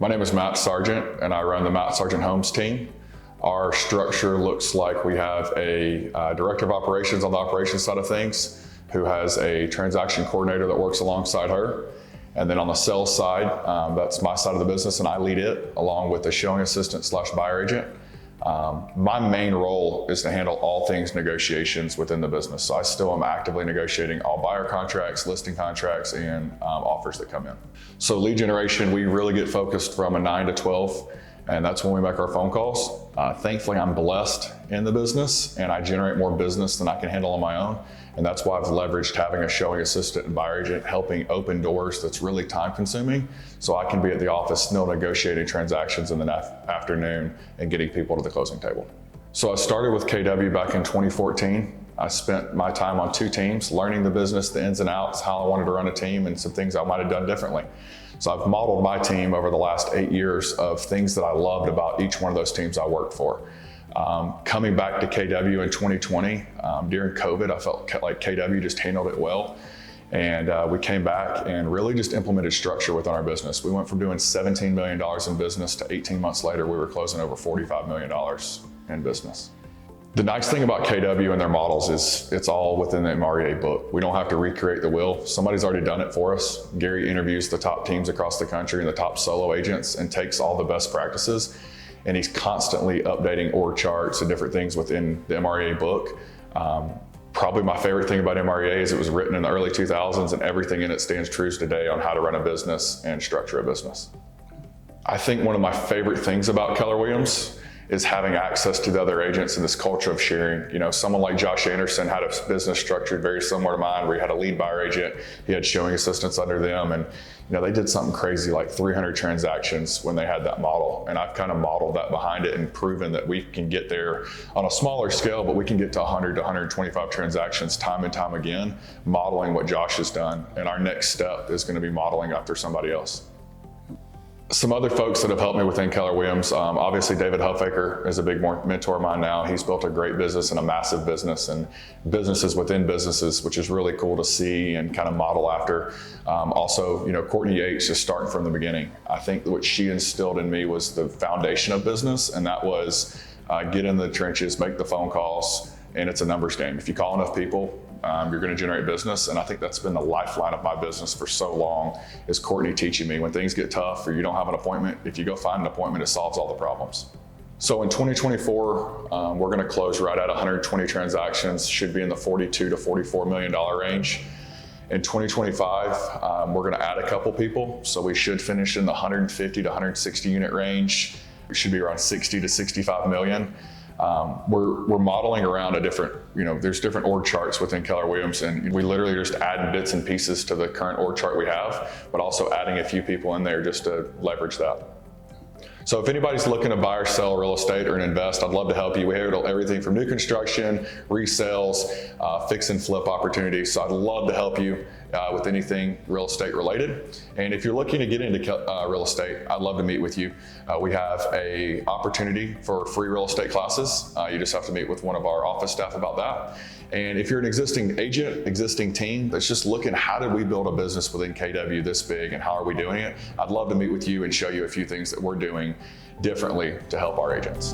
My name is Matt Sargent, and I run the Matt Sargent Homes team. Our structure looks like we have a director of operations on the operations side of things, who has a transaction coordinator that works alongside her. And then on the sales side, that's my side of the business, and I lead it along with a showing assistant / buyer agent. My main role is to handle all things negotiations within the business. So I still am actively negotiating all buyer contracts, listing contracts, and offers that come in. So lead generation, we really get focused from a 9 to 12, and that's when we make our phone calls. Thankfully, I'm blessed in the business, and I generate more business than I can handle on my own. And that's why I've leveraged having a showing assistant and buyer agent helping open doors that's really time consuming. So I can be at the office still negotiating transactions in the afternoon and getting people to the closing table. So I started with KW back in 2014. I spent my time on 2 teams, learning the business, the ins and outs, how I wanted to run a team, and some things I might have done differently. So I've modeled my team over the last 8 years of things that I loved about each one of those teams I worked for. Coming back to KW in 2020, during COVID, I felt like KW just handled it well. And we came back and really just implemented structure within our business. We went from doing $17 million in business to 18 months later, we were closing over $45 million in business. The nice thing about KW and their models is it's all within the MREA book. We don't have to recreate the wheel. Somebody's already done it for us. Gary interviews the top teams across the country and the top solo agents and takes all the best practices. And he's constantly updating org charts and different things within the MREA book. Probably my favorite thing about MREA is it was written in the early 2000s, and everything in it stands true today on how to run a business and structure a business. I think one of my favorite things about Keller Williams is having access to the other agents and this culture of sharing. You know, someone like Josh Anderson had a business structured very similar to mine, where he had a lead buyer agent, he had showing assistants under them, and they did something crazy like 300 transactions when they had that model. And I've kind of modeled that behind it and proven that we can get there on a smaller scale, but we can get to 100 to 125 transactions time and time again, modeling what Josh has done. And our next step is going to be modeling after somebody else. Some other folks that have helped me within Keller Williams, obviously David Huffaker is a big mentor of mine now. He's built a great business and a massive business and businesses within businesses, which is really cool to see and kind of model after. Also, Courtney Yates, just starting from the beginning. I think what she instilled in me was the foundation of business, and that was get in the trenches, make the phone calls, and it's a numbers game. If you call enough people, you're going to generate business. And I think that's been the lifeline of my business for so long, is Courtney teaching me when things get tough or you don't have an appointment, if you go find an appointment, it solves all the problems. So in 2024, we're going to close right at 120 transactions, should be in the $42 to $44 million range. In 2025, we're going to add a couple people. So we should finish in the 150 to 160 unit range. We should be around 60 to 65 million. We're modeling around a different, there's different org charts within Keller Williams, and we literally just add bits and pieces to the current org chart we have, but also adding a few people in there just to leverage that. So if anybody's looking to buy or sell real estate or invest, I'd love to help you. We handle everything from new construction, resales, fix and flip opportunities. So I'd love to help you with anything real estate related. And if you're looking to get into real estate, I'd love to meet with you. We have an opportunity for free real estate classes. You just have to meet with one of our office staff about that. And if you're an existing agent, existing team that's just looking, how did we build a business within KW this big and how are we doing it? I'd love to meet with you and show you a few things that we're doing differently to help our agents.